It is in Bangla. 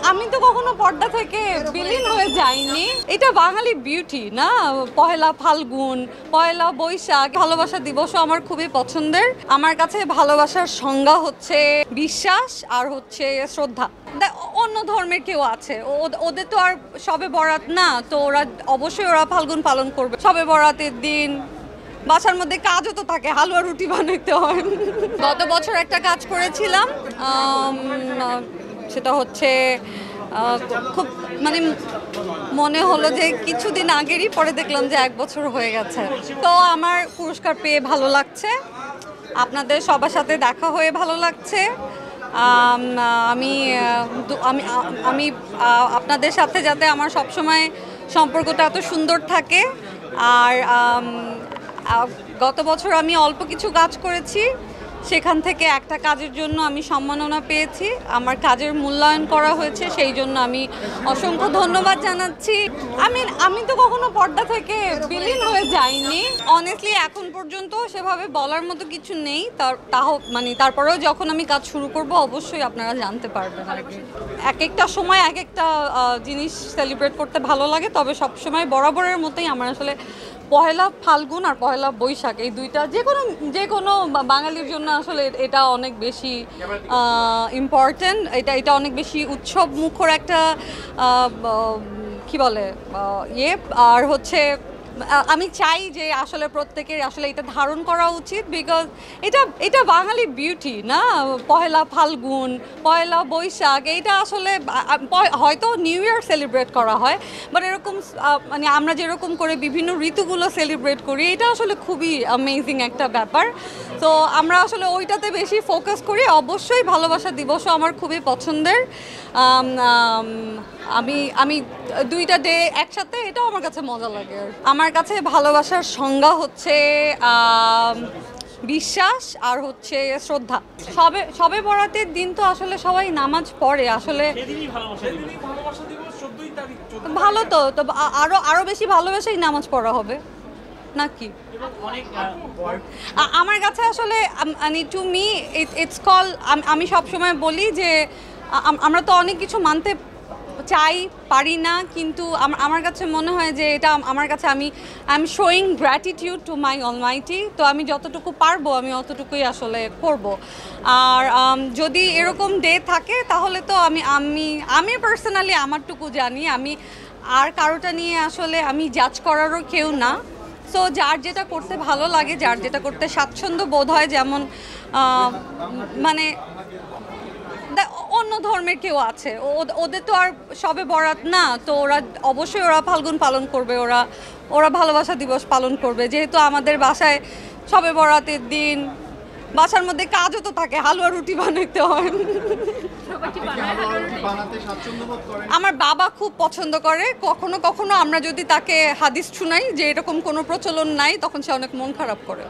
আমি তো কখনো পর্দা থেকে বিলীন হয়ে যাইনি। এটা বাঙালি বিউটি না, পহেলা ফাল্গুন, পহেলা বৈশাখ, ভালোবাসা দিবসও আমার খুবই পছন্দের। আমার কাছে ভালোবাসার সংজ্ঞা হচ্ছে বিশ্বাস আর হচ্ছে শ্রদ্ধা। অন্য ধর্মের কেউ আছে, ওদের তো আর সবে বরাত না, তো ওরা অবশ্যই ওরা ফাল্গুন পালন করবে। সবে বরাতের দিন বাসার মধ্যে কাজও তো থাকে, হালুয়া রুটি বানাইতে হয়। গত বছর একটা কাজ করেছিলাম, সেটা হচ্ছে খুব মানে মনে হলো যে কিছুদিন আগেরই, পরে দেখলাম যে 1 বছর হয়ে গেছে। তো আমার পুরস্কার পেয়ে ভালো লাগছে, আপনাদের সবার সাথে দেখা হয়ে ভালো লাগছে। আমি আমি আপনাদের সাথে যাতে আমার সবসময় সম্পর্কটা এত সুন্দর থাকে। আর গত বছর আমি অল্প কিছু কাজ করেছি, সেখান থেকে একটা কাজের জন্য আমি সম্মাননা পেয়েছি, আমার কাজের মূল্যায়ন করা হয়েছে, সেই জন্য আমি অসংখ্য ধন্যবাদ জানাচ্ছি। আমি তো কখনো পর্দা থেকে বিলীন হয়ে যাইনি। অনেস্টলি এখন পর্যন্ত সেভাবে বলার মতো কিছু নেই, তারপরেও যখন আমি কাজ শুরু করব অবশ্যই আপনারা জানতে পারবেন আর কি। এক একটা সময় এক একটা জিনিস সেলিব্রেট করতে ভালো লাগে, তবে সবসময় বরাবরের মতোই আমার আসলে পহেলা ফাল্গুন আর পহেলা বৈশাখ, এই দুইটা যে কোনো বাঙালির জন্য আসলে এটা অনেক বেশি ইম্পর্টেন্ট। এটা অনেক বেশি উৎসব মুখর একটা কি বলে আর হচ্ছে আমি চাই যে আসলে প্রত্যেকের আসলে এটা ধারণ করা উচিত, বিকজ এটা বাঙালি বিউটি না, পহেলা ফাল্গুন, পহেলা বৈশাখ, এইটা আসলে হয়তো নিউ ইয়ার সেলিব্রেট করা হয়, বাট এরকম মানে আমরা যেরকম করে বিভিন্ন ঋতুগুলো সেলিব্রেট করি, এটা আসলে খুবই অ্যামেজিং একটা ব্যাপার। তো আমরা আসলে ওইটাতে বেশি ফোকাস করি। অবশ্যই ভালোবাসা দিবসও আমার খুবই পছন্দের। আমি দুইটা ডে একসাথে, এটাও আমার কাছে মজা লাগে। আমার কাছে ভালোবাসার সংজ্ঞা হচ্ছে বিশ্বাস আর হচ্ছে শ্রদ্ধা। সবে বরাতের দিন তো আসলে সবাই নামাজ পড়ে, আসলে ভালো তো আরো বেশি ভালোবেসেই নামাজ পড়া হবে নাকি। আমার কাছে আসলে মানে টু মি ইটস কল, আমি সবসময় বলি যে আমরা তো অনেক কিছু মানতে চাই, পারি না, কিন্তু আমার কাছে মনে হয় যে এটা আমার কাছে I am showing gratitude to my Almighty. তো আমি যতটুকু পারবো আমি অতটুকুই আসলে করব। আর যদি এরকম ডে থাকে তাহলে তো আমি পার্সোনালি আমারটুকু জানি, আমি আর কারোটা নিয়ে আসলে আমি জাজ করারও কেউ না। সো যার যেটা করতে ভালো লাগে, যার যেটা করতে স্বাচ্ছন্দ্য বোধ হয়, যেমন মানে অন্য ধর্মের কেউ আছে, ওদের তো আর সবে বরাত না, তো ওরা অবশ্যই ওরা ফাল্গুন পালন করবে, ওরা ভালোবাসা দিবস পালন করবে। যেহেতু আমাদের বাসায় সবে বরাতের দিন বাসার মধ্যে কাজও তো থাকে, হালুয়া রুটি বানাইতে হয়। আমার বাবা খুব পছন্দ করে। কখনো কখনো আমরা যদি তাকে হাদিস শুনাই যে এরকম কোনো প্রচলন নাই, তখন সে অনেক মন খারাপ করে।